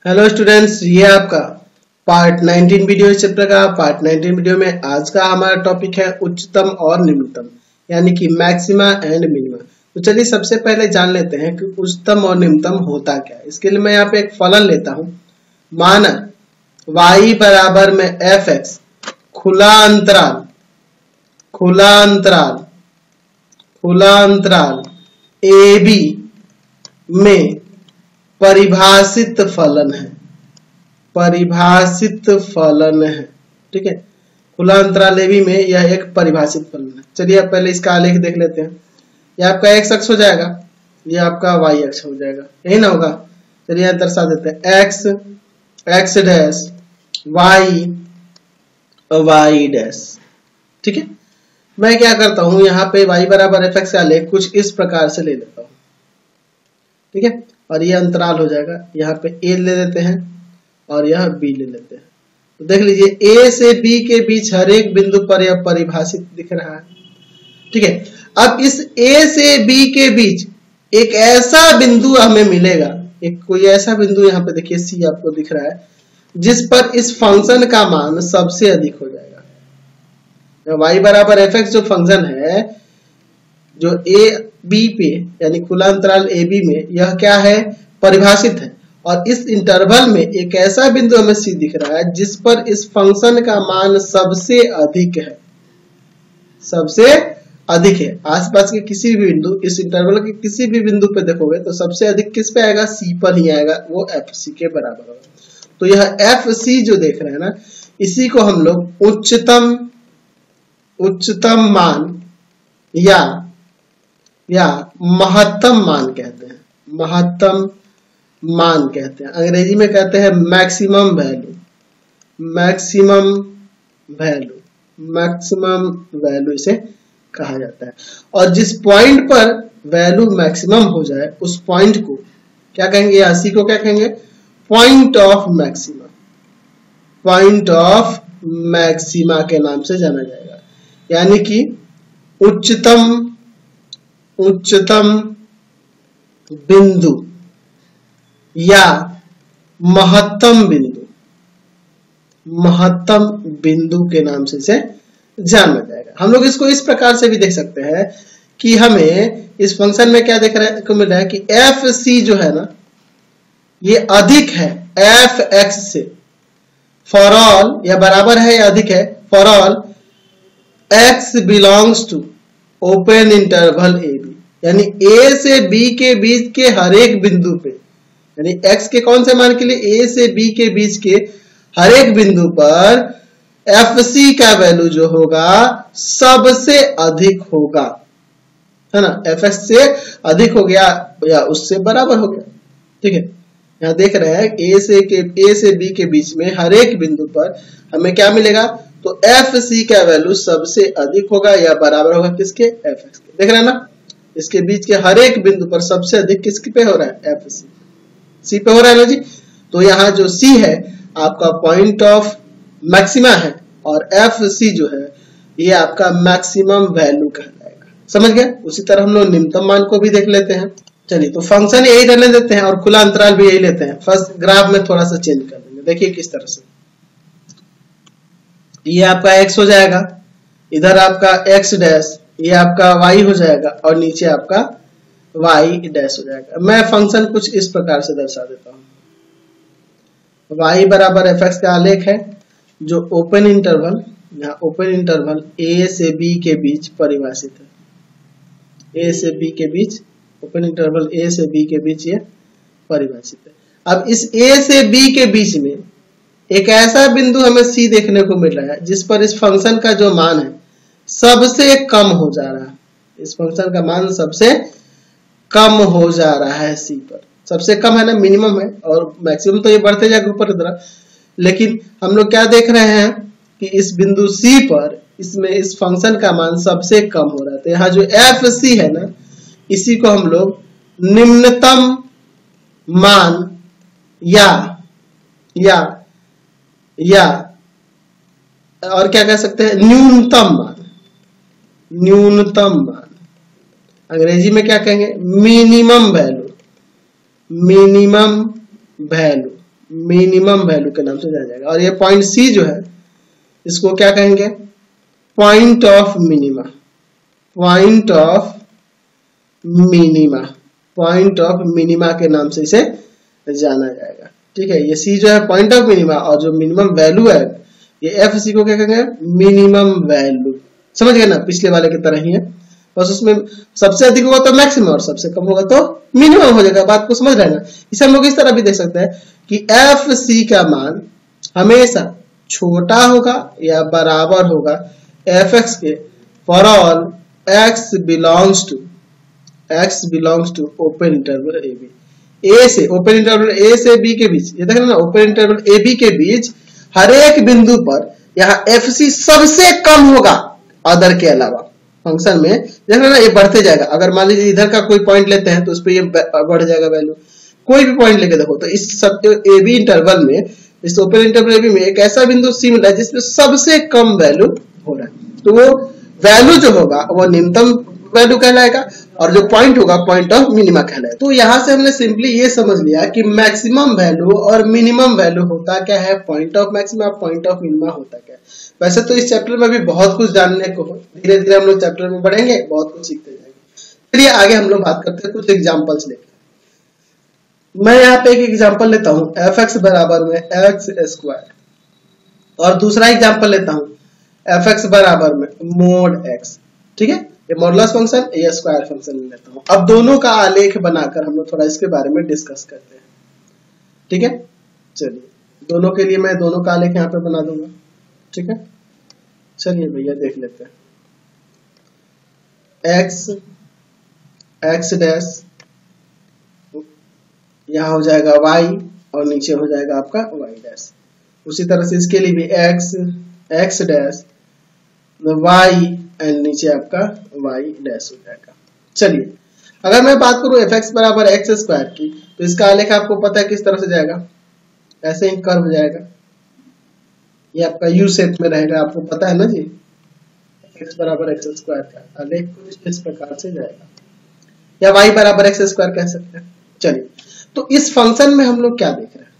Hello students, ये आपका part 19 video इस चैप्टर का। पार्ट 19 वीडियो में आज का हमारा टॉपिक है उच्चतम और निम्नतम, यानी कि मैक्सिमा एंड मिनिमा। तो चलिए सबसे पहले जान लेते हैं कि उच्चतम और निम्नतम होता क्या है। इसके लिए मैं यहाँ पे एक फलन लेता हूँ। माना y बराबर में fx खुला अंतराल AB में परिभाषित फलन है। ठीक है, खुला अंतराल AB में यह एक परिभाषित फलन है। चलिए अब पहले इसका आलेख देख लेते हैं। यह आपका x अक्ष हो जाएगा, यह आपका y अक्ष हो जाएगा, यही ना होगा। चलिए यहाँ दर्शा देते हैं x डैश y डैश। ठीक है, मैं क्या करता हूं, यहाँ पे y बराबर fx का आलेख कुछ इस प्रकार से ले लेता हूं। ठीक है, और ये अंतराल हो जाएगा। यहाँ पे a ले लेते हैं और यह b ले लेते हैं। तो देख लीजिए a से b के बीच हर एक बिंदु पर यह परिभाषित दिख रहा है। ठीक है, अब इस a से b के बीच एक ऐसा बिंदु हमें मिलेगा, एक कोई ऐसा बिंदु यहाँ पे देखिए c आपको दिख रहा है, जिस पर इस फंक्शन का मान सबसे अधिक हो जाएगा। y बराबर fx जो फंक्शन है, जो a b पे यानी खुला अंतराल AB में यह क्या है, परिभाषित है। और इस इंटरवल में एक ऐसा बिंदु हमें C दिख रहा है जिस पर इस फंक्शन का मान सबसे अधिक है। आसपास के किसी भी बिंदु, इस इंटरवल के किसी भी बिंदु पे देखोगे तो सबसे अधिक किस पे आएगा, C पर ही आएगा, वो FC के बराबर होगा। तो यह FC जो देख रहे हैं ना, इसी को हम लोग उच्चतम मान या महत्तम मान कहते हैं। अंग्रेजी में कहते हैं मैक्सिमम वैल्यू इसे कहा जाता है। और जिस पॉइंट पर वैल्यू मैक्सिमम हो जाए उस पॉइंट को क्या कहेंगे, या सी को क्या कहेंगे, पॉइंट ऑफ मैक्सिमा के नाम से जाना जाएगा। यानी कि उच्चतम बिंदु या महत्तम बिंदु के नाम से इसे जाना जाएगा। हम लोग इसको इस प्रकार से भी देख सकते हैं कि हमें इस फंक्शन में क्या देखने को मिल रहा है कि FC जो है ना, ये अधिक है fx से। फॉर ऑल या बराबर है या अधिक है for all x belongs to open interval AB, यानी A से B के बीच के हर एक बिंदु पे, यानी x के कौन से मान के लिए, A से B के बीच के हर एक बिंदु पर FC का वैल्यू जो होगा सबसे अधिक होगा, है ना। fx से अधिक हो गया या उससे बराबर हो गया। ठीक है, यहाँ देख रहे हैं A से B के बीच में हर एक बिंदु पर हमें क्या मिलेगा, तो FC का वैल्यू सबसे अधिक होगा या बराबर होगा किसके, fx के। देख रहे हैं ना, इसके बीच के हर एक बिंदु पर सबसे अधिक किसके पे हो रहा है, FC C पे हो रहा है ना जी। तो यहाँ जो C है आपका पॉइंट ऑफ मैक्सिमा है और FC जो है ये आपका मैक्सिमम वैल्यू कहलाएगा। समझ गए। उसी तरह हम लोग निम्नतम मान को भी देख लेते हैं। चलिए, तो फंक्शन यही रहने देते हैं और खुला अंतराल भी यही लेते हैं। फर्स्ट ग्राफ में थोड़ा सा चेंज कर देंगे। देखिए किस तरह से, ये आपका x हो जाएगा, इधर आपका x डैश, ये आपका y हो जाएगा और नीचे आपका y डैश हो जाएगा। मैं फंक्शन कुछ इस प्रकार से दर्शा देता हूँ। y बराबर fx का आलेख है जो ओपन इंटरवल a से b के बीच परिभाषित है। ओपन इंटरवल a से b के बीच ये परिभाषित है। अब इस a से b के बीच में एक ऐसा बिंदु हमें C देखने को मिल रहा है जिस पर इस फंक्शन का जो मान है सबसे कम हो जा रहा है। इस फंक्शन का मान सबसे कम हो जा रहा है C पर। सबसे कम है ना, मिनिमम है, और मैक्सिमम तो ये बढ़ते जाएगा ऊपर की तरफ। लेकिन हम लोग क्या देख रहे हैं कि इस बिंदु C पर इसमें इस फंक्शन का मान सबसे कम हो रहा है। तो यहाँ जो FC है ना, इसी को हम लोग निम्नतम मान या और क्या कह सकते हैं, न्यूनतम मान। अंग्रेजी में क्या कहेंगे, मिनिमम वैल्यू मिनिमम वैल्यू के नाम से जाना जाएगा। और ये पॉइंट सी जो है इसको क्या कहेंगे, point of minima, point of minima, point of minima के नाम से इसे जाना जाएगा। ठीक है, ये सी जो है पॉइंट ऑफ मिनिमा, और जो मिनिमम वैल्यू है ये एफ सी को क्या कहेंगे, मिनिमम वैल्यू। समझ गए ना, पिछले वाले की तरह ही है, बस उसमें सबसे अधिक होगा तो मैक्सिमम और सबसे कम होगा तो मिनिमम हो जाएगा। बात को समझ रहे हैं ना। इसे हम लोग इस तरह भी देख सकते हैं कि एफ सी का मान हमेशा छोटा होगा या बराबर होगा एफ एक्स के for all X belongs to open interval A B, A से ओपन इंटरवल ए से बी के बीच, ये देख रहे ना, ओपन इंटरवल ए बी के बीच हर एक बिंदु पर यहाँ एफ सी सबसे कम होगा अदर के अलावा। फंक्शन में देख रहे ना, ये बढ़ते जाएगा। अगर मान लीजिए इधर का कोई पॉइंट लेते हैं तो उस पर ये बढ़ जाएगा वैल्यू। कोई भी पॉइंट लेके देखो तो इस सब ए बी इंटरवल में, इस ओपन इंटरवल ए बी में एक ऐसा बिंदु सी मिला है जिसमें सबसे कम वैल्यू हो रहा है, तो वो वैल्यू जो होगा वो निम्नतम वैल्यू कहलाएगा और जो पॉइंट होगा पॉइंट ऑफ मिनिमा कहलाएगा। तो यहां से हमने सिंपली ये समझ लिया कि मैक्सिमम वैल्यू और मिनिमम वैल्यू होता क्या है, point of maxima, point of minima होता क्या है। वैसे तो इस चैप्टर में भी बहुत कुछ जानने को, धीरे धीरे हम लोग चैप्टर में बढ़ेंगे, बहुत कुछ सीखते जाएंगे। चलिए आगे हम लोग बात करते हैं कुछ एग्जांपल्स लेकर। मैं यहाँ पे एक एग्जांपल लेता हूँ, एफ एक्स बराबर में एक्स स्क्वायर, और दूसरा एग्जांपल लेता हूँ एफ एक्स बराबर में मोड एक्स। ठीक है, ये मॉडुलस फंक्शन, ये स्क्वायर फंक्शन लेता हूँ। अब दोनों का आलेख बनाकर हम लोग थोड़ा इसके बारे में डिस्कस करते हैं। ठीक है, चलिए दोनों के लिए मैं दोनों का आलेख यहाँ पे बना दूंगा। ठीक है, चलिए भैया देख लेते हैं। एक्स डैश यहाँ हो जाएगा y और नीचे हो जाएगा आपका y डैश। उसी तरह से इसके लिए भी एक्स डैश y एंड नीचे आपका y डैश हो जाएगा। चलिए अगर मैं बात करूं एफ एक्स बराबर एक्स स्क्वायर की, तो इसका आलेख आपको पता है किस तरह से जाएगा, ऐसे ही कर्व जाएगा, ये आपका यू शेप में रहेगा, आपको पता है ना जी। एक्स बराबर एक्स स्क्वायर का आलेख कुछ इस प्रकार से जाएगा, या y बराबर एक्स स्क्वायर कह सकते हैं। चलिए, तो इस फंक्शन में हम लोग क्या देख रहे हैं,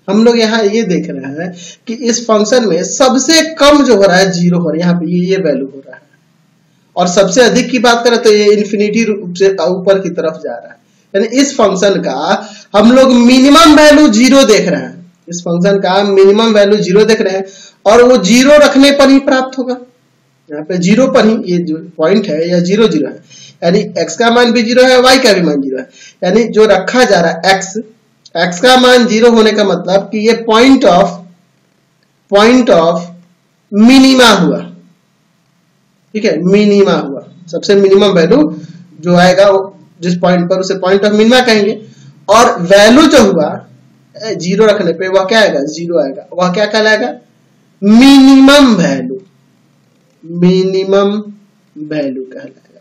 हम लोग यहाँ ये देख रहे हैं कि इस फंक्शन में सबसे कम जो हो रहा है 0 हो रहा है, यहाँ पे ये वैल्यू हो रहा है, और सबसे अधिक की बात करें तो ये इन्फिनिटी रूप से ऊपर की तरफ जा रहा है। यानी इस फंक्शन का हम लोग मिनिमम वैल्यू 0 देख रहे हैं, इस फंक्शन का मिनिमम वैल्यू 0 देख रहे हैं, और वो 0 रखने पर ही प्राप्त होगा। यहाँ पे 0 पर ही ये जो पॉइंट है या 0 0 है, यानी x का मान भी 0 है, y का भी मान 0 है, यानी जो रखा जा रहा है x का मान 0 होने का मतलब कि ये पॉइंट ऑफ मिनिमा हुआ। ठीक है, मिनिमा हुआ, सबसे मिनिमम वैल्यू जो आएगा वो जिस पॉइंट पर उसे पॉइंट ऑफ मिनिमा कहेंगे, और वैल्यू जो हुआ 0 रखने पे वह क्या आएगा, 0 आएगा, वह क्या कहलाएगा, मिनिमम वैल्यू, मिनिमम वैल्यू कहलाएगा,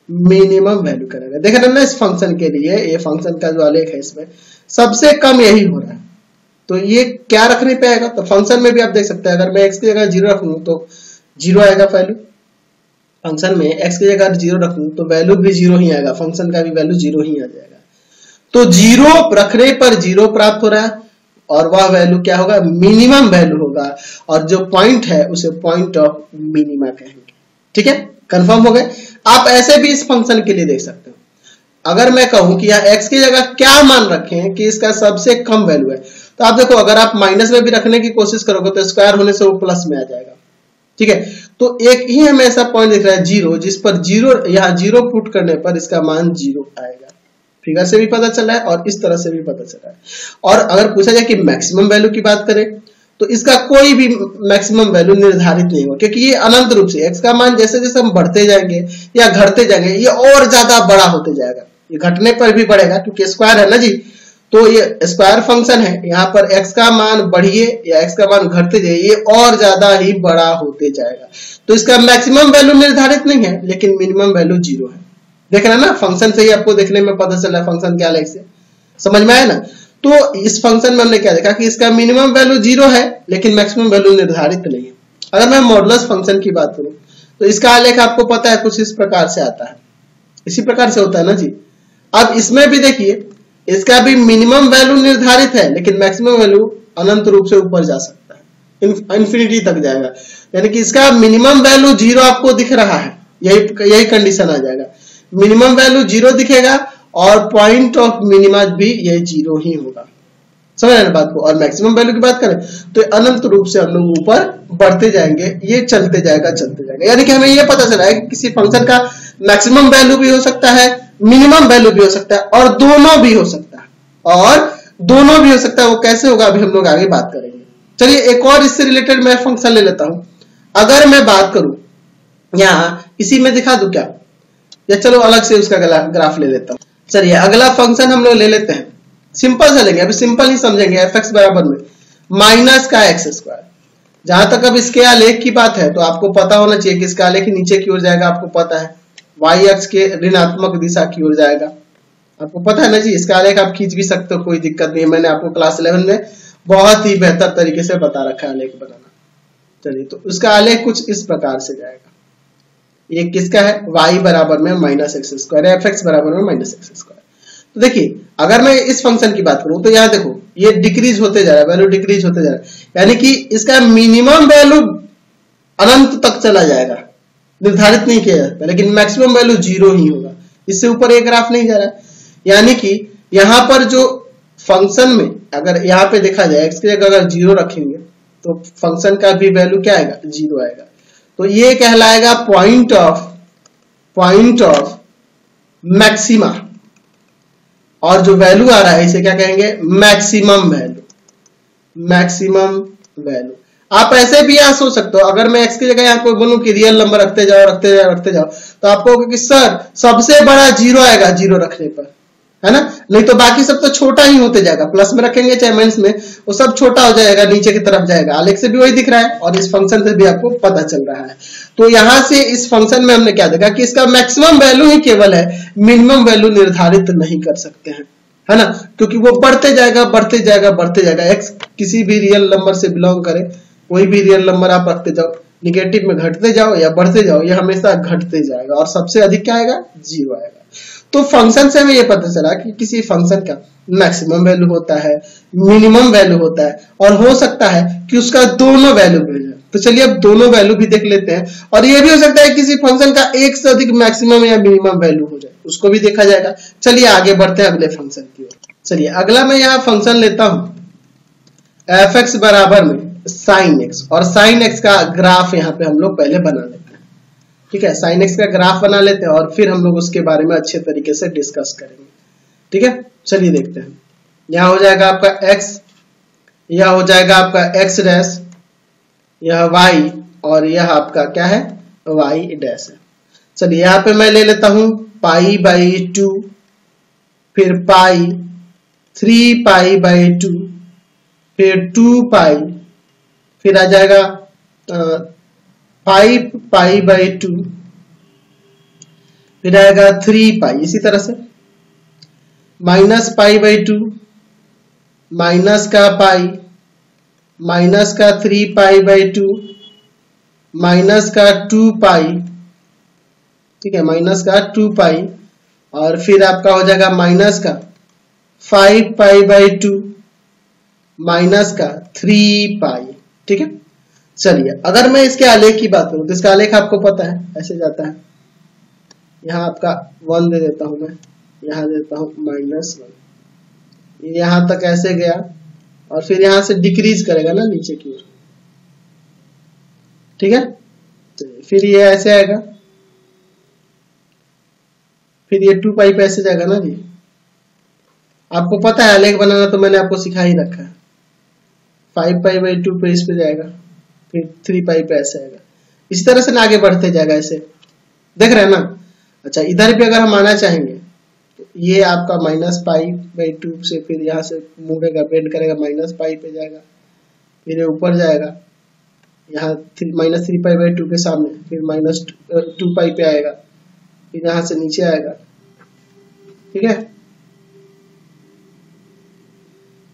मिनिमम वैल्यू कहलाएगा। देख रहे हैं ना, इस फंक्शन के लिए ये फंक्शन का जो आलेख है इसमें सबसे कम यही हो रहा है, तो ये क्या रखने पे आएगा, तो फंक्शन में भी आप देख सकते हैं, अगर मैं x की जगह 0 रखूं तो 0 आएगा वैल्यू, फंक्शन में x की जगह 0 रखूं तो वैल्यू भी 0 ही आएगा, फंक्शन का भी वैल्यू 0 ही आ जाएगा। तो 0 रखने पर 0 प्राप्त हो रहा है, और वह वैल्यू क्या होगा, मिनिमम वैल्यू होगा, और जो पॉइंट है उसे पॉइंट ऑफ मिनिमा कहेंगे। ठीक है, कंफर्म हो गए। आप ऐसे भी इस फंक्शन के लिए देख सकते हो, अगर मैं कहूं कि यहाँ x की जगह क्या मान रखें कि इसका सबसे कम वैल्यू है, तो आप देखो अगर आप माइनस में भी रखने की कोशिश करोगे तो स्क्वायर होने से वो प्लस में आ जाएगा। ठीक है, तो एक ही हमें ऐसा पॉइंट दिख रहा है 0, जिस पर 0 यहाँ 0 पुट करने पर इसका मान 0 आएगा। फिगर से भी पता चला है और इस तरह से भी पता चला है। और अगर पूछा जाए कि मैक्सिमम वैल्यू की बात करें तो इसका कोई भी मैक्सिमम वैल्यू निर्धारित नहीं होगा, क्योंकि ये अनंत रूप से x का मान जैसे जैसे हम बढ़ते जाएंगे या घटते जाएंगे ये और ज्यादा बड़ा होते जाएगा, ये घटने पर भी बढ़ेगा क्योंकि स्क्वायर है ना जी, तो ये स्क्वायर फंक्शन है, यहाँ पर x का मान बढ़िए या x का मान घटते जाइए ये और ज्यादा ही बड़ा होते जाएगा। तो इसका मैक्सिमम वैल्यू निर्धारित नहीं है, लेकिन मिनिमम वैल्यू 0 है। देख रहे हैं ना, फंक्शन से ही आपको देखने में पता चला फंक्शन के आलेख से, समझ में आया ना। तो इस फंक्शन में हमने क्या देखा कि इसका मिनिमम वैल्यू 0 है, लेकिन मैक्सिमम वैल्यू निर्धारित नहीं है। अगर मैं मॉडुलस फंक्शन की बात करूं तो इसका आलेख आपको पता है कुछ इस प्रकार से आता है, इसी प्रकार से होता है ना जी। अब इसमें भी देखिए इसका भी मिनिमम वैल्यू निर्धारित है, लेकिन मैक्सिमम वैल्यू अनंत रूप से ऊपर जा सकता है, इंफिनिटी तक जाएगा। यानी कि इसका मिनिमम वैल्यू 0 आपको दिख रहा है, यही कंडीशन आ जाएगा। मिनिमम वैल्यू 0 दिखेगा और पॉइंट ऑफ मिनिमा भी ये 0 ही होगा। समझ रहे हैं बात को। और मैक्सिमम वैल्यू की बात करें तो अनंत रूप से हम लोग ऊपर बढ़ते जाएंगे, ये चलते जाएगा। यानी कि हमें ये पता चला है कि किसी फंक्शन का मैक्सिमम वैल्यू भी हो सकता है, मिनिमम वैल्यू भी हो सकता है, और दोनों भी हो सकता है। वो कैसे होगा अभी हम लोग आगे बात करेंगे। चलिए एक और इससे रिलेटेड मैं फंक्शन ले लेता हूं। अगर मैं बात करूं यहां इसी में दिखा दूं क्या, या चलो अलग से उसका ग्राफ ले लेता हूं। चलिए अगला फंक्शन हम लोग ले लेते हैं, सिंपल चलेंगे, अभी सिंपल ही समझेंगे। fx बराबर में माइनस का एक्स स्क्वायर। जहां तक अब इसके आलेख की बात है तो आपको पता होना चाहिए कि इसका आलेख नीचे की ओर जाएगा, आपको पता है y अक्ष के ऋणात्मक दिशा की ओर जाएगा, आपको पता है ना जी। इसका आलेख आप खींच भी सकते हो, कोई दिक्कत नहीं है, मैंने आपको क्लास 11 में बहुत ही बेहतर तरीके से बता रखा है आलेख बनाना। चलिए तो उसका आलेख कुछ इस प्रकार से जाएगा। ये किसका है, y बराबर में माइनस एक्स स्क्वायर, fx बराबर में माइनस एक्स स्क्वायर। तो देखिए अगर मैं इस फंक्शन की बात करूं तो यहाँ देखो ये डिक्रीज होते जा रहा है, वैल्यू डिक्रीज होते जा रहा है, यानी कि इसका मिनिमम वैल्यू अनंत तक चला जाएगा, निर्धारित नहीं किया जाता, लेकिन मैक्सिमम वैल्यू 0 ही होगा, इससे ऊपर एक ग्राफ नहीं जा रहा है। यानी कि यहाँ पर जो फंक्शन में अगर यहाँ पे देखा जाए x की जगह अगर 0 रखेंगे तो फंक्शन का भी वैल्यू क्या आएगा, 0 आएगा। तो ये कहलाएगा पॉइंट ऑफ मैक्सिमा, और जो वैल्यू आ रहा है इसे क्या कहेंगे, मैक्सिमम वैल्यू। आप ऐसे भी यहां सोच सकते हो, अगर मैं x की जगह यहाँ कोई बोलूं कि रियल नंबर रखते जाओ तो आप कहोगे कि सर सबसे बड़ा 0 आएगा 0 रखने पर, है ना, नहीं तो बाकी सब तो छोटा ही होते जाएगा। प्लस में रखेंगे चाहे माइनस में, वो सब छोटा हो जाएगा, नीचे की तरफ जाएगा। आलेख से भी वही दिख रहा है और इस फंक्शन से भी आपको पता चल रहा है। तो यहां से इस फंक्शन में हमने क्या देखा कि इसका मैक्सिमम वैल्यू ही केवल है, मिनिमम वैल्यू निर्धारित नहीं कर सकते हैं, है ना, क्योंकि वो बढ़ते जाएगा। एक्स किसी भी रियल नंबर से बिलोंग करे, कोई भी रियल नंबर आप रखते जाओ, निगेटिव में घटते जाओ या बढ़ते जाओ, ये हमेशा घटते जाएगा और सबसे अधिक क्या आएगा, 0 आएगा। तो फंक्शन से हमें ये पता चला कि किसी फंक्शन का मैक्सिमम वैल्यू होता है, मिनिमम वैल्यू होता है, और हो सकता है कि उसका दोनों वैल्यू मिल जाए। तो चलिए अब दोनों वैल्यू भी देख लेते हैं, और ये भी हो सकता है किसी फंक्शन का एक से अधिक मैक्सिमम या मिनिमम वैल्यू हो जाए, उसको भी देखा जाएगा। चलिए आगे बढ़ते हैं अगले फंक्शन की ओर। चलिए अगला मैं यहाँ फंक्शन लेता हूं fx बराबर में sin x, और sin x का ग्राफ यहाँ पे हम लोग पहले बना लेते हैं। ठीक है, sin x का ग्राफ बना लेते हैं और फिर हम लोग उसके बारे में अच्छे तरीके से डिस्कस करेंगे। ठीक है, चलिए देखते हैं। यहाँ हो जाएगा आपका x, यह हो जाएगा आपका x डैश, यह y, और यह आपका क्या है, y डैश है। चलिए यहाँ पे मैं ले लेता हूं पाई बाई 2, फिर पाई, 3 पाई बाई 2, फिर 2 पाई, फिर आ जाएगा 5 पाई बाई 2, फिर आएगा 3 पाई। इसी तरह से माइनस पाई बाई 2, माइनस का पाई, माइनस का 3 पाई बाई 2, माइनस का 2 पाई, ठीक है, माइनस का 2 पाई, और फिर आपका हो जाएगा माइनस का 5 पाई बाई 2, माइनस का 3 पाई। ठीक है, चलिए अगर मैं इसके आलेख की बात करूं तो इसका आलेख आपको पता है, ऐसे जाता है। यहां आपका 1 दे देता हूं मैं, यहां देता हूं -1, यहां तक ऐसे गया और फिर यहां से डिक्रीज करेगा ना नीचे की ओर। ठीक है, फिर ये ऐसे आएगा, फिर ये 2 पाई पे ऐसे जाएगा ना जी। आपको पता है आलेख बनाना, तो मैंने आपको सिखा ही रखा है। 5 पाई बाई 2 पे इस पे जाएगा, फिर 3 पाई पे ऐसे आएगा, इस तरह से ना आगे बढ़ते जाएगा ऐसे, देख रहे हैं ना। अच्छा, इधर भी अगर हम आना चाहेंगे तो ये आपका माइनस पाई बाई 2 से फिर यहाँ से मुड़ेगा, बेंड करेगा, माइनस पाई पे जाएगा, फिर ये ऊपर जाएगा, यहाँ माइनस 3 पाई बाई 2 के सामने, फिर माइनस 2 पाई पे आएगा, फिर यहाँ से नीचे आएगा। ठीक है,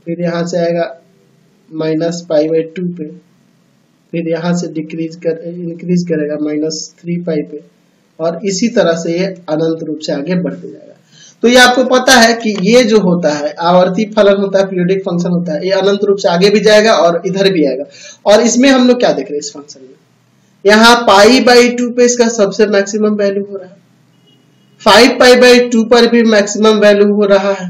फिर यहाँ से आएगा माइनस पाई बाई 2 पे, फिर यहाँ से इंक्रीज करेगा -3 पाई पे, और इसी तरह से ये अनंत रूप से आगे बढ़ते जाएगा। तो ये आपको पता है कि ये जो होता है आवर्ती फलन होता है, पीरियोडिक फंक्शन होता है, ये अनंत रूप से आगे भी जाएगा और इधर भी आएगा। और इसमें हम लोग क्या देख रहे हैं इस फंक्शन में, यहाँ π/2 पे इसका सबसे मैक्सिमम वैल्यू हो रहा है, 5π/2 पर भी मैक्सिमम वैल्यू हो रहा है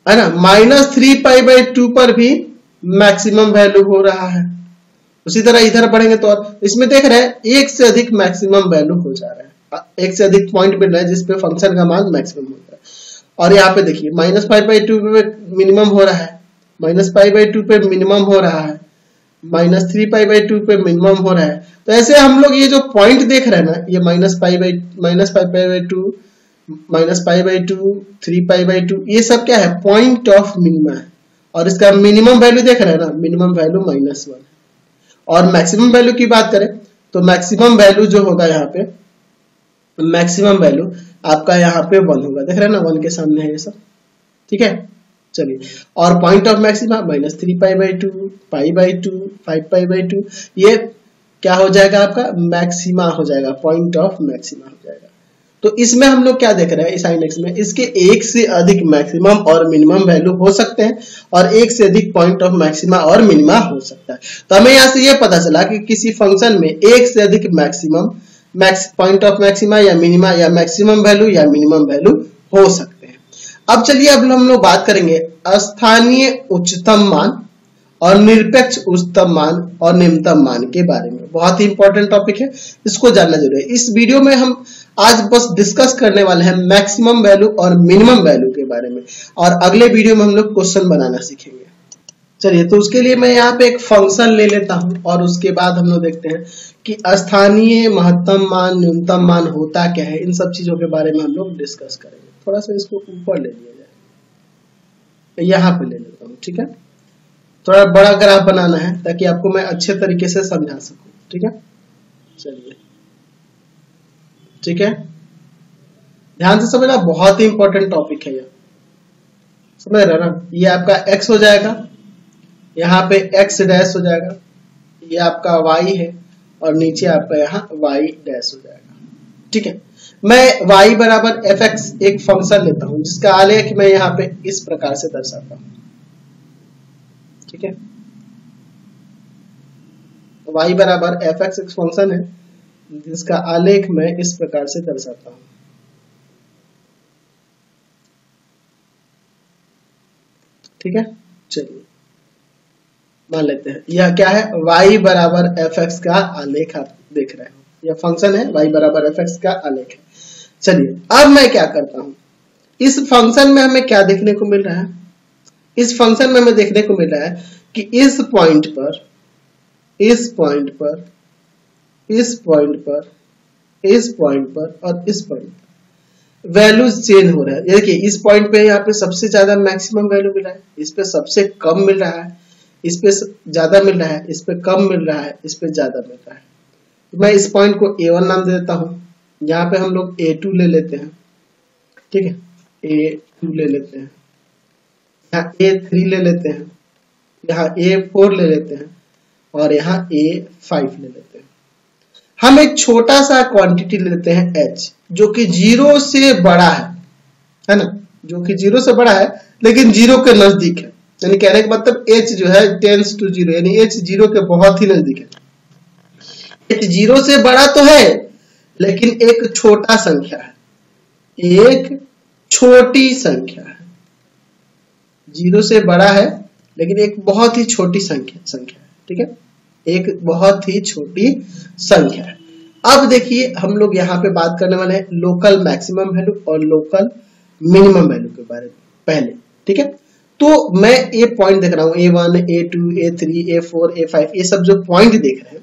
ना, -3π/2 पर भी मैक्सिमम वैल्यू हो रहा है। उसी तरह इधर बढ़ेंगे तो इसमें देख रहे हैं एक से अधिक मैक्सिमम वैल्यू हो जा रहा है, एक से अधिक पॉइंट मिल रहा है जिसपे फंक्शन का मान मैक्सिमम होता है। और यहाँ पे देखिए -5/2 पे मिनिमम हो रहा है, -π/2 पे मिनिमम हो रहा है, -3π/2 पे मिनिमम हो रहा है। तो ऐसे हम लोग ये जो पॉइंट देख रहे हैं ना, ये -π/2, -π/2, 3π/2, ये सब क्या है, पॉइंट ऑफ मिनिमा है। और इसका मिनिमम वैल्यू देख रहे हैं ना, मिनिमम वैल्यू -1 है। और मैक्सिमम वैल्यू की बात करें तो मैक्सिमम वैल्यू जो होगा यहाँ पे, मैक्सिमम वैल्यू आपका यहाँ पे 1 होगा, देख रहे हैं ना, 1 के सामने है ये सब, ठीक है। चलिए, और पॉइंट ऑफ मैक्सिमा -3π/2, π/2, 5π/2, ये क्या हो जाएगा आपका, मैक्सिमा हो जाएगा, पॉइंट ऑफ मैक्सिमा हो जाएगा। तो इसमें हम लोग क्या देख रहे हैं, इस साइन में इसके एक से अधिक मैक्सिमम और मिनिमम वैल्यू हो सकते हैं और एक से अधिक पॉइंट ऑफ मैक्सिमा और मिनिमा हो सकता है। तो हमें यहाँ से ये पता चला कि किसी फंक्शन में एक से अधिक मैक्सिमम, पॉइंट ऑफ मैक्सिमा या मिनिमा या मैक्सिमम वैल्यू या मिनिमम वैल्यू हो सकते हैं। अब चलिए, अब हम लोग बात करेंगे स्थानीय उच्चतम मान और निरपेक्ष उच्चतम मान और निम्नतम मान के बारे में। बहुत ही इंपॉर्टेंट टॉपिक है, इसको जानना जरूरी है। इस वीडियो में हम आज बस डिस्कस करने वाले हैं मैक्सिमम वैल्यू और मिनिमम वैल्यू के बारे में, और अगले वीडियो में हम लोग क्वेश्चन बनाना सीखेंगे। चलिए, तो उसके लिए मैं यहाँ पे एक फंक्शन ले लेता हूँ और उसके बाद हम लोग देखते हैं कि स्थानीय महत्तम मान, न्यूनतम मान होता क्या है, इन सब चीजों के बारे में हम लोग डिस्कस करेंगे। थोड़ा सा इसको ऊपर ले लिया जाए, यहाँ पे ले लेता हूँ, ठीक है। थोड़ा बड़ा ग्राफ बनाना है ताकि आपको मैं अच्छे तरीके से समझा सकूं, ठीक है। चलिए, ठीक है, ध्यान से समझना, बहुत ही इंपॉर्टेंट टॉपिक है ये, समझ रहे ना। ये आपका x हो जाएगा, यहाँ पे x डैश हो जाएगा, ये आपका y है और नीचे आपका यहाँ y डैश हो जाएगा, ठीक है। मैं y बराबर fx एक फंक्शन लेता हूं जिसका आलेख मैं यहाँ पे इस प्रकार से दर्शाता हूं, ठीक है। y बराबर fx एक फंक्शन है जिसका आलेख मैं इस प्रकार से दर्शाता हूं, ठीक है। चलिए, मान लेते हैं यह क्या है, y बराबर fx का आलेख आप देख रहे हो, यह फंक्शन है, y बराबर fx का आलेख है। चलिए, अब मैं क्या करता हूं, इस फंक्शन में हमें क्या देखने को मिल रहा है, इस फंक्शन में हमें देखने को मिल रहा है कि इस पॉइंट पर, इस पॉइंट पर, इस पॉइंट पर, इस पॉइंट पर और इस पॉइंट पर वैल्यूज चेंज हो रहा है। देखिए, इस पॉइंट पे यहाँ पे सबसे ज्यादा मैक्सिमम वैल्यू मिल रहा है, इस पे सबसे कम मिल रहा है, इस पे ज्यादा मिल रहा है, इस पे कम मिल रहा है, इस पे ज्यादा मिल रहा है। मैं इस पॉइंट को A1 नाम दे देता हूँ, यहाँ पे हम लोग A2 ले लेते हैं, ठीक है, A2 ले लेते हैं, यहाँ A3 ले लेते हैं, यहाँ A4 ले लेते हैं और यहाँ A5 ले लेते हैं। हम एक छोटा सा क्वांटिटी लेते हैं H, जो कि 0 से बड़ा है ना, जो कि 0 से बड़ा है लेकिन 0 के नजदीक है, यानी कहने का मतलब H जो है टेंड्स टू 0, यानी H 0 के बहुत ही नजदीक है। H 0 से बड़ा तो है लेकिन एक छोटा संख्या है, एक छोटी संख्या है, 0 से बड़ा है लेकिन एक बहुत ही छोटी संख्या है, ठीक है, एक बहुत ही छोटी संख्या है। अब देखिए, हम लोग यहाँ पे बात करने वाले हैं लोकल मैक्सिमम वैल्यू और लोकल मिनिमम वैल्यू के बारे में पहले, ठीक है। तो मैं ये पॉइंट देख रहा हूँ, A1, A2, A3, A4, A5, ये सब जो पॉइंट देख रहे हैं,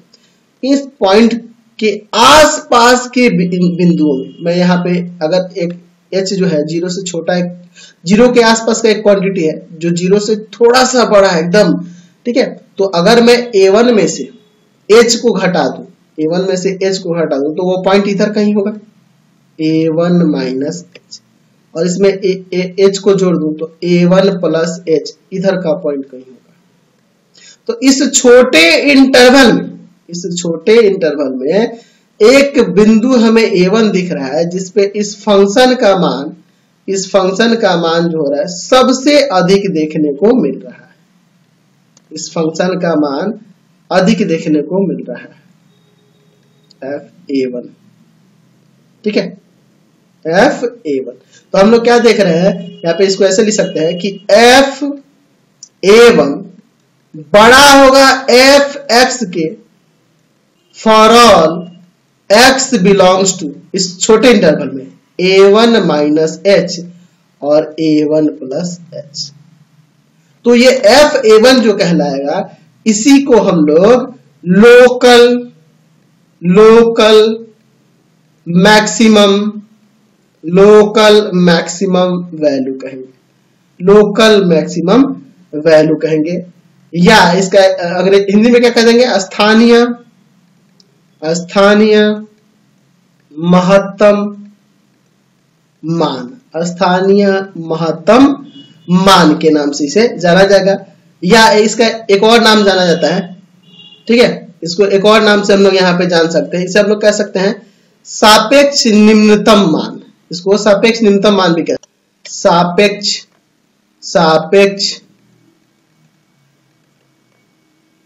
इस पॉइंट के आसपास के बिंदुओं में मैं यहाँ पे अगर एक H जो है 0 से छोटा, एक 0 के आसपास का एक क्वांटिटी है जो 0 से थोड़ा सा बड़ा है एकदम, ठीक है। तो अगर मैं A1 में से H को घटा दूं, A1 में से H को घटा दूं तो वो पॉइंट इधर कहीं होगा, A1 माइनस H, और इसमें H को जोड़ दूं तो A1 प्लस H, इधर का पॉइंट कहीं होगा। तो इस छोटे इंटरवल में एक बिंदु हमें A1 दिख रहा है जिसपे इस फंक्शन का मान इस फंक्शन का मान जो हो रहा है सबसे अधिक देखने को मिल रहा है, इस फंक्शन का मान अधिक देखने को मिल रहा है f(a1), ठीक है, f(a1). तो हम लोग क्या देख रहे हैं यहाँ पे, इसको ऐसे लिख सकते हैं कि f(a1) बड़ा होगा f(x) के for all x belongs to, इस छोटे इंटरवल में a1 माइनस h और a1 प्लस h। तो ये f(a1) जो कहलाएगा, इसी को हम लोग लोकल मैक्सिमम वैल्यू कहेंगे, लोकल मैक्सिमम वैल्यू कहेंगे, या इसका अगर हिंदी में क्या कह देंगे, स्थानीय महत्तम मान, स्थानीय महत्तम मान के नाम से इसे जाना जाएगा, या इसका एक और नाम जाना जाता है, ठीक है, इसको एक और नाम से हम लोग यहाँ पे जान सकते हैं, इसे हम लोग कह सकते हैं सापेक्ष निम्नतम मान, इसको सापेक्ष निम्नतम मान भी कहते हैं, सापेक्ष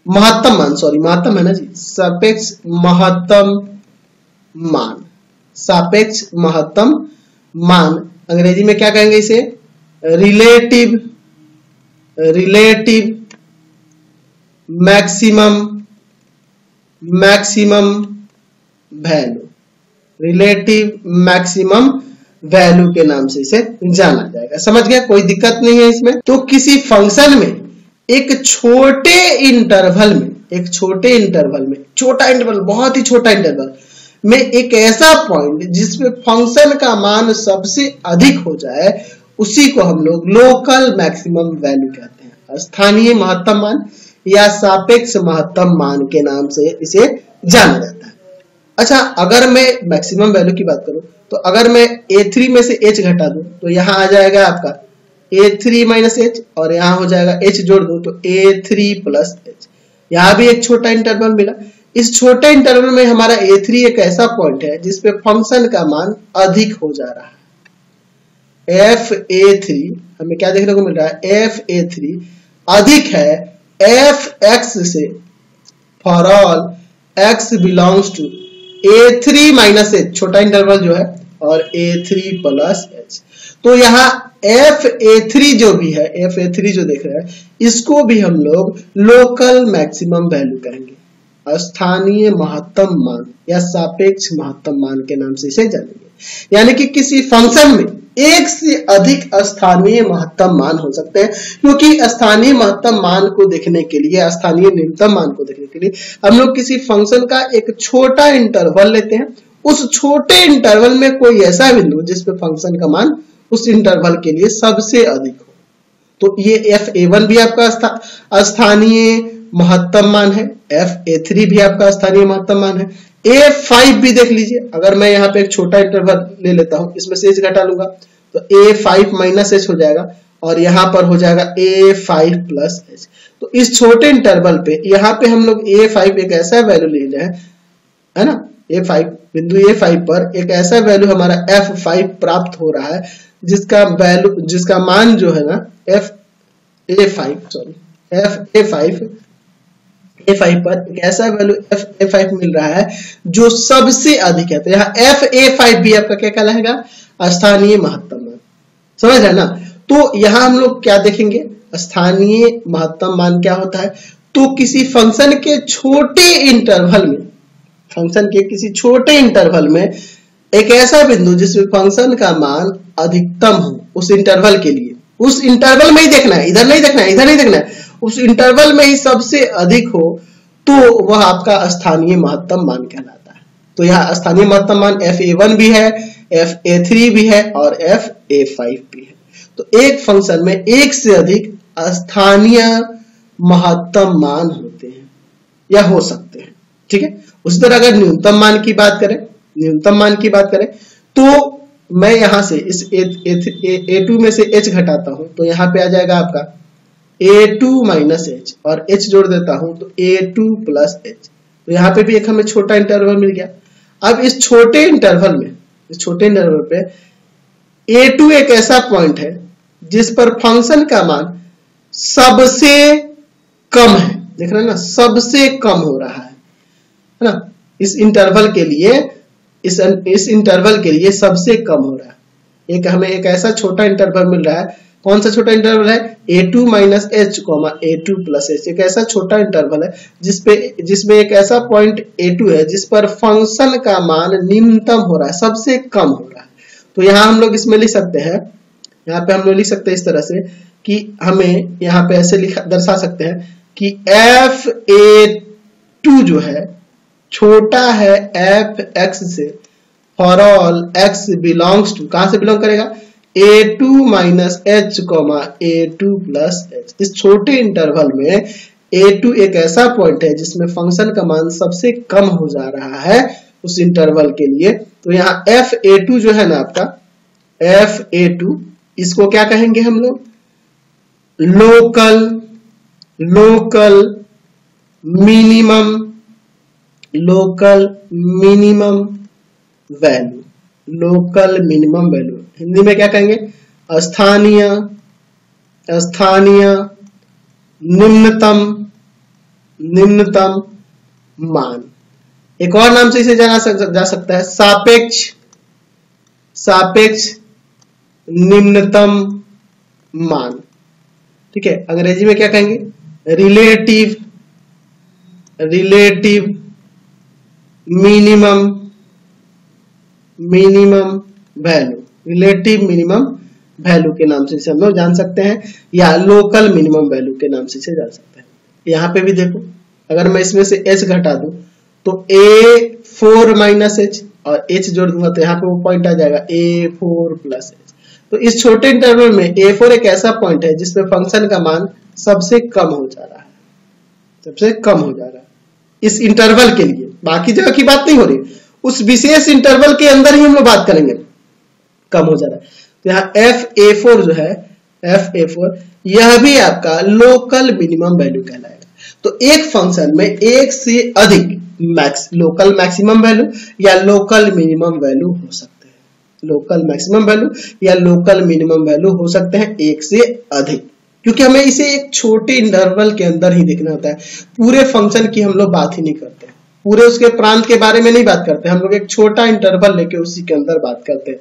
महत्तम मान, सॉरी महत्तम है ना जी, सापेक्ष महत्तम मान, सापेक्ष महत्तम मान, अंग्रेजी में क्या कहेंगे इसे, relative maximum value, relative maximum value के नाम से इसे जाना जाएगा। समझ गया, कोई दिक्कत नहीं है इसमें। तो किसी फंक्शन में एक छोटे इंटरवल में, छोटा इंटरवल, बहुत ही छोटा इंटरवल में एक ऐसा पॉइंट जिसमें फंक्शन का मान सबसे अधिक हो जाए, उसी को हम लोग लोकल मैक्सिमम वैल्यू कहते हैं, स्थानीय महत्तम मान या सापेक्ष महत्तम मान के नाम से इसे जाना जाता है। अच्छा, अगर मैं मैक्सिमम वैल्यू की बात करूं तो अगर मैं a3 में से h घटा दूं तो यहां आ जाएगा आपका a3 माइनस h, और यहां हो जाएगा h जोड़ दूं तो a3 प्लस h। यहां भी एक छोटा इंटरवल मिला, इस छोटे इंटरवल में हमारा a3 एक ऐसा पॉइंट है जिसपे फंक्शन का मान अधिक हो जा रहा है। f(a3) हमें क्या देखने को मिल रहा है, f(a3) अधिक है f(x) से for all x belongs to a3 minus h, छोटा इंटरवल जो है, और a3 प्लस h। तो यहाँ f(a3) जो भी है, f(a3) जो देख रहे हैं, इसको भी हम लोग लोकल मैक्सिमम वैल्यू कहेंगे, स्थानीय महत्तम मान या सापेक्ष महत्तम मान के नाम से इसे जानेंगे। यानी कि किसी फंक्शन में एक से अधिक स्थानीय महत्तम मान हो सकते हैं, क्योंकि स्थानीय महत्तम मान को देखने के लिए, स्थानीय न्यूनतम मान को देखने के लिए हम लोग किसी फंक्शन का एक छोटा इंटरवल लेते हैं, उस छोटे इंटरवल में कोई ऐसा बिंदु जिसपे फंक्शन का मान उस इंटरवल के लिए सबसे अधिक हो। तो ये f(a1) भी आपका स्थानीय महत्तम मान है, f(a3) भी आपका स्थानीय महत्तम मान है, a5 भी देख लीजिए। अगर मैं यहाँ पे एक छोटा इंटरवल ले लेता हूं, इसमें से h घटा लूंगा तो a5 माइनस h हो जाएगा, और यहाँ पर हो जाएगा a5 प्लस h। तो इस छोटे इंटरवल पे यहाँ पे हम लोग a5 एक ऐसा वैल्यू ले रहे हैं, है ना, a5 बिंदु a5 पर एक ऐसा वैल्यू हमारा f5 प्राप्त हो रहा है, जिसका मान जो है ना f(a5) पर एक ऐसा वैल्यू f(a5) मिल रहा है जो सबसे अधिक है। तो यहाँ f(a5) भी आपका क्या कहलाएगा, स्थानीय महत्तम मान। समझ रहे ना। तो यहाँ हम लोग क्या देखेंगे, स्थानीय महत्तम मान क्या होता है, तो किसी फंक्शन के छोटे इंटरवल में एक ऐसा बिंदु जिसमें फंक्शन का मान अधिकतम हो, उस इंटरवल के लिए, उस इंटरवल में ही देखना है, इधर नहीं देखना है, उस इंटरवल में ही सबसे अधिक हो, तो वह आपका स्थानीय महत्तम मान कहलाता है। तो यहाँ स्थानीय महत्तम मान f(a1) भी है, f(a3) भी है और f(a5) भी है। तो एक फंक्शन में एक से अधिक स्थानीय महत्तम मान होते हैं या हो सकते हैं, ठीक है। उसी तरह अगर न्यूनतम मान की बात करें तो मैं यहां से इस a2 में से h घटाता हूं तो यहां पे आ जाएगा आपका a2 माइनस h, और h जोड़ देता हूं तो a2 प्लस h। तो यहाँ पे भी एक हमें छोटा इंटरवल मिल गया। अब इस छोटे इंटरवल पे A2 एक ऐसा पॉइंट है जिस पर फंक्शन का मान सबसे कम है, देख रहे हैं ना, सबसे कम हो रहा है ना, इस इंटरवल के लिए, इस इंटरवल के लिए सबसे कम हो रहा है। एक हमें एक ऐसा छोटा इंटरवल मिल रहा है, कौन सा छोटा इंटरवल है, A2 minus H A2 plus H, एक ऐसा छोटा इंटरवल है जिसमें एक ऐसा पॉइंट A2 है जिस पर फंक्शन का मान निम्नतम हो रहा है, सबसे कम हो रहा है। तो यहाँ हम लोग इसमें लिख सकते हैं, यहाँ पे हम लोग लिख सकते हैं इस तरह से कि हमें यहाँ पे ऐसे दर्शा सकते हैं कि FA2 जो है छोटा है fx से for all x belongs to, कहां से बिलोंग करेगा, A2 minus H A2 plus H. इस छोटे इंटरवल में A2 एक ऐसा पॉइंट है जिसमें फंक्शन का मान सबसे कम हो जा रहा है उस इंटरवल के लिए। तो यहाँ FA2 जो है ना आपका, FA2 इसको क्या कहेंगे हम लोग, लोकल मिनिमम वैल्यू, हिंदी में क्या कहेंगे, स्थानीय निम्नतम मान। एक और नाम से इसे जाना जा सकता है सापेक्ष निम्नतम मान, ठीक है। अंग्रेजी में क्या कहेंगे, रिलेटिव मिनिमम वैल्यू के नाम से इसे हम लोग जान सकते हैं, या लोकल मिनिमम वैल्यू के नाम से इसे जान सकते हैं। यहाँ पे भी देखो, अगर मैं इसमें से h घटा दूं तो A4 माइनस एच और h जोड़ दूंगा तो यहाँ पे वो पॉइंट आ जाएगा A4 प्लस एच। तो इस छोटे इंटरवल में A4 एक ऐसा पॉइंट है जिसमें फंक्शन का मान सबसे कम हो जा रहा है, इस इंटरवल के लिए। बाकी जगह की बात नहीं हो रही, उस विशेष इंटरवल के अंदर ही हम लोग बात करेंगे, कम हो जा रहा है। तो यहाँ FA4 जो है, FA4 यह भी आपका लोकल मिनिमम वैल्यू कहलाएगा। तो एक फंक्शन में एक से अधिक लोकल मैक्सिमम वैल्यू या लोकल मिनिमम वैल्यू हो सकते हैं, लोकल मैक्सिमम वैल्यू या लोकल मिनिमम वैल्यू हो सकते हैं एक से अधिक, क्योंकि हमें इसे एक छोटे इंटरवल के अंदर ही देखना होता है। पूरे फंक्शन की हम लोग बात ही नहीं करते, पूरे उसके प्रांत के बारे में नहीं बात करते, हम लोग एक छोटा इंटरवल लेके उसी के अंदर बात करते हैं।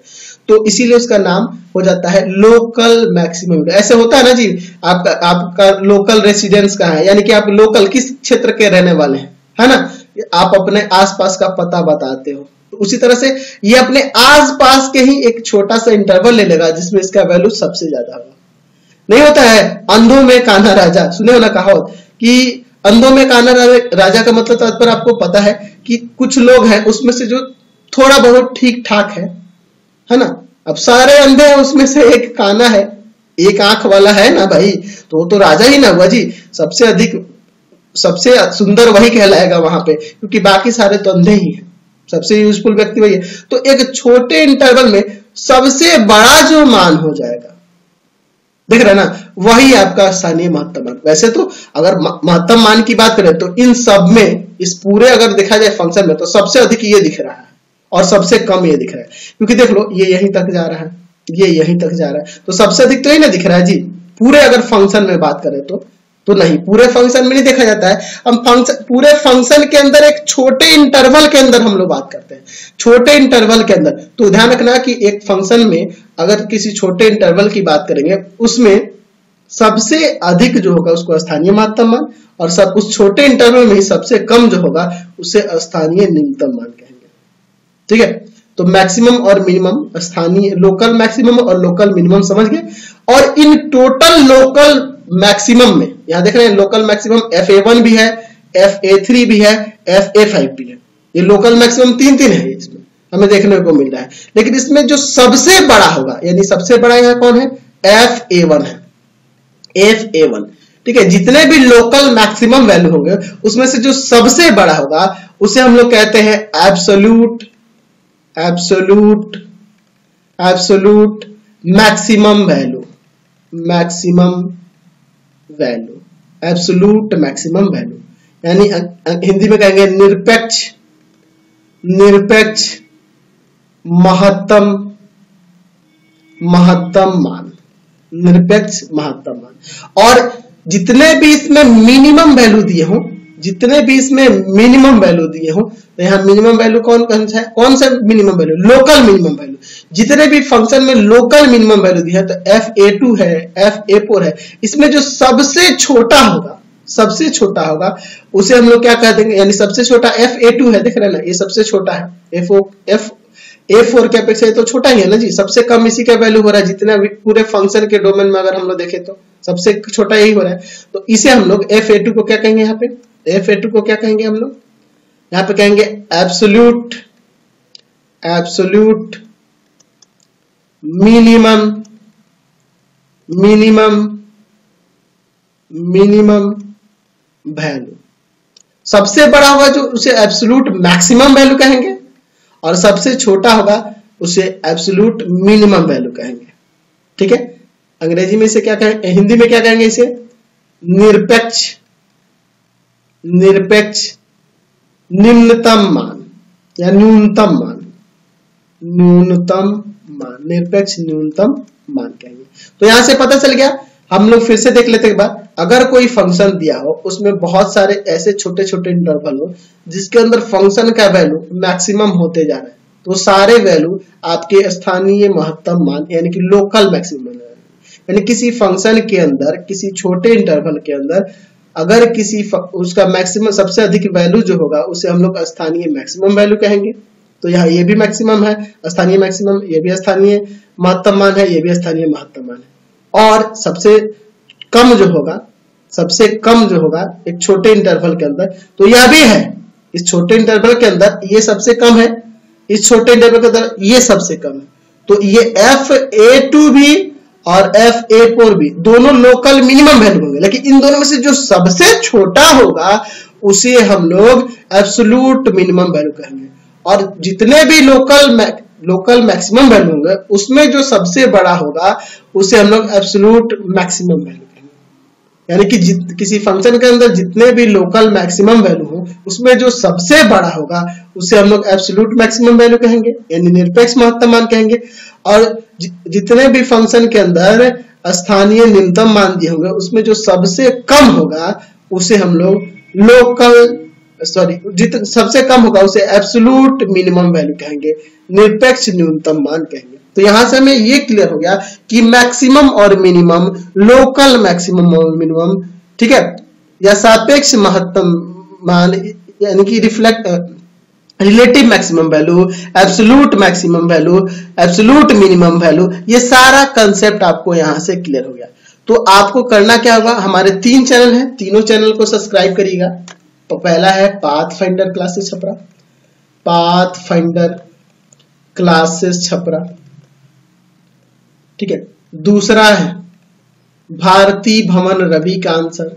तो इसीलिए उसका नाम हो जाता है लोकल मैक्सिमम। ऐसे होता है ना जी, आपका लोकल रेसिडेंस कहाँ है, यानी कि आप लोकल किस क्षेत्र के रहने वाले हैं, है ना, आप अपने आसपास का पता बताते हो। तो उसी तरह से ये अपने आसपास के ही एक छोटा सा इंटरवल ले लेगा जिसमें इसका वैल्यू सबसे ज्यादा होगा। नहीं होता है अंधों में कान्हा राजा, सुने हो ना कहावत कि अंधों में कान्हा राजा का मतलब तात्पर्य आपको पता है कि कुछ लोग हैं उसमें से जो थोड़ा बहुत ठीक ठाक है ना। अब सारे अंधे हैं, उसमें से एक कान्हा है, एक आंख वाला है ना भाई, तो वो तो राजा ही ना हुआ जी। सबसे सुंदर वही कहलाएगा वहां पे, क्योंकि बाकी सारे तो अंधे ही हैं, सबसे यूजफुल व्यक्ति वही है। तो एक छोटे इंटरवल में सबसे बड़ा जो मान हो जाएगा, देख रहे ना, वही आपका स्थानीय महत्तम मान। वैसे तो अगर महत्तम मान की बात करें तो इन सब में, इस पूरे अगर देखा जाए फंक्शन में, तो सबसे अधिक ये दिख रहा है और सबसे कम ये दिख रहा है, क्योंकि देख लो ये यहीं तक जा रहा है, ये यहीं तक जा रहा है, तो सबसे अधिक तो ही ना दिख रहा है जी। पूरे अगर फंक्शन में बात करें तो नहीं, पूरे फंक्शन में नहीं देखा जाता है। हम पूरे फंक्शन के अंदर एक छोटे इंटरवल के अंदर हम लोग बात करते हैं, छोटे इंटरवल के अंदर। तो ध्यान रखना कि एक फंक्शन में अगर किसी छोटे इंटरवल की बात करेंगे, उसमें सबसे अधिक जो होगा उसको स्थानीय महत्तम मान, और सब उस छोटे इंटरवल में ही सबसे कम जो होगा उसे स्थानीय निम्नतम मान कहेंगे, ठीक है। तो मैक्सिमम और मिनिमम, स्थानीय लोकल मैक्सिमम और लोकल मिनिमम समझ गए। और इन टोटल लोकल मैक्सिमम में, यहां देख रहे हैं लोकल मैक्सिमम FA1 भी है, FA3 भी है, FA5 भी है। ये लोकल मैक्सिमम तीन है इसमें हमें देखने को मिल रहा है। लेकिन इसमें जो सबसे बड़ा होगा, यानी सबसे बड़ा यहाँ कौन है, FA1 है, FA1, ठीक है। जितने भी लोकल मैक्सिमम वैल्यू होंगे उसमें से जो सबसे बड़ा होगा उसे हम लोग कहते हैं absolute maximum value, absolute maximum value, यानी हिंदी में कहेंगे निरपेक्ष महत्तम महत्तम मान, निरपेक्ष महत्तम मान। और जितने भी इसमें मिनिमम वैल्यू दिए हो, जितने भी इसमें मिनिमम वैल्यू दिए हो, तो यहाँ मिनिमम वैल्यू कौन सा minimum value, local minimum value. जितने भी फंक्शन में लोकल मिनिमम वैल्यू दी है, तो fa2 है, fa4 है, इसमें जो सबसे छोटा होगा उसे हम लोग क्या कह देंगे, यानी सबसे छोटा fa2 है, देख रहे हैं ना, ये सबसे छोटा है, a4 के अपेक्षा तो छोटा ही है ना जी, सबसे कम इसी का वैल्यू हो रहा है। जितना भी पूरे फंक्शन के डोमेन में अगर हम लोग देखें तो सबसे छोटा यही हो रहा है। तो इसे हम लोग fa2 को क्या कहेंगे, यहाँ पे fa2 को क्या कहेंगे हम लोग, यहाँ पे कहेंगे एब्सोल्यूट मिनिमम वैल्यू। सबसे बड़ा होगा जो उसे एब्सोल्यूट मैक्सिमम वैल्यू कहेंगे, और सबसे छोटा होगा उसे एब्सोल्यूट मिनिमम वैल्यू कहेंगे। ठीक है, अंग्रेजी में इसे क्या कहेंगे, हिंदी में क्या कहेंगे, इसे निरपेक्ष निम्नतम मान या न्यूनतम मान, निरपेक्ष न्यूनतम मान कहेंगे। तो यहां से पता चल गया। हम लोग फिर से देख लेते एक बार, अगर कोई फंक्शन दिया हो, उसमें बहुत सारे ऐसे छोटे छोटे इंटरवल हो जिसके अंदर फंक्शन का वैल्यू मैक्सिमम होते जा रहा है, तो सारे वैल्यू आपके स्थानीय महत्तम मान यानी कि लोकल मैक्सिमम, यानी किसी फंक्शन के अंदर, किसी छोटे इंटरवल के अंदर अगर किसी उसका मैक्सिमम सबसे अधिक वैल्यू जो होगा उसे हम लोग स्थानीय मैक्सिमम वैल्यू कहेंगे। तो यहाँ ये भी मैक्सिमम है, स्थानीय मैक्सिमम, ये भी स्थानीय महत्तम मान है, ये भी स्थानीय महत्तम मान है। और सबसे कम जो होगा एक छोटे इंटरवल के अंदर, तो यह भी है, इस छोटे इंटरवल के अंदर ये सबसे कम है, इस छोटे इंटरवल के अंदर ये सबसे कम है। तो ये fa2 भी और fa4 भी दोनों लोकल मिनिमम वैल्यू होंगे, लेकिन इन दोनों में से जो सबसे छोटा होगा उसे हम लोग एब्सोल्यूट मिनिमम वैल्यू कहेंगे। और जितने भी लोकल मैक्सिमम वैल्यू होंगे उसमें जो सबसे बड़ा होगा उसे हम लोग एब्सोल्यूट मैक्सिमम वैल्यू कहेंगे। यानी कि किसी फंक्शन के अंदर जितने भी लोकल मैक्सिमम वैल्यू हो उसमें जो सबसे बड़ा होगा उसे हम लोग एब्सोल्यूट मैक्सिमम वैल्यू कहेंगे, यानी निरपेक्ष महत्तम मान कहेंगे। और जितने भी फंक्शन के अंदर स्थानीय न्यूनतम मान दिए होंगे उसमें जो सबसे कम होगा उसे हम लोग सबसे कम होगा उसे एब्सोल्यूट मिनिमम वैल्यू कहेंगे, निरपेक्ष न्यूनतम मान कहेंगे। तो यहां से हमें ये क्लियर हो गया कि मैक्सिमम और मिनिमम, लोकल मैक्सिमम और मिनिमम, ठीक है, या सापेक्ष महत्तम मान यानी कि relative maximum value, absolute maximum value, absolute minimum value, ये सारा कंसेप्ट आपको यहां से क्लियर हो गया। तो आपको करना क्या होगा, हमारे 3 चैनल हैं, तीनों चैनल को सब्सक्राइब करिएगा। तो पहला है pathfinder classes Chhapra, pathfinder classes Chhapra, ठीक है। दूसरा है भारती भवन रविकांत सर,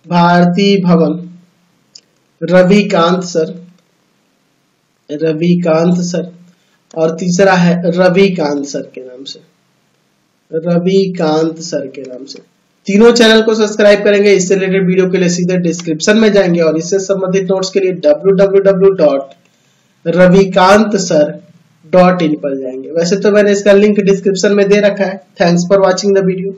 भारती भवन रविकांत सर, और तीसरा है रविकांत सर के नाम से, रविकांत सर के नाम से। तीनों चैनल को सब्सक्राइब करेंगे। इससे रिलेटेड वीडियो के लिए सीधे डिस्क्रिप्शन में जाएंगे और इससे संबंधित नोट्स के लिए www.ravikantsir.in पर जाएंगे। वैसे तो मैंने इसका लिंक डिस्क्रिप्शन में दे रखा है। Thanks for watching the video.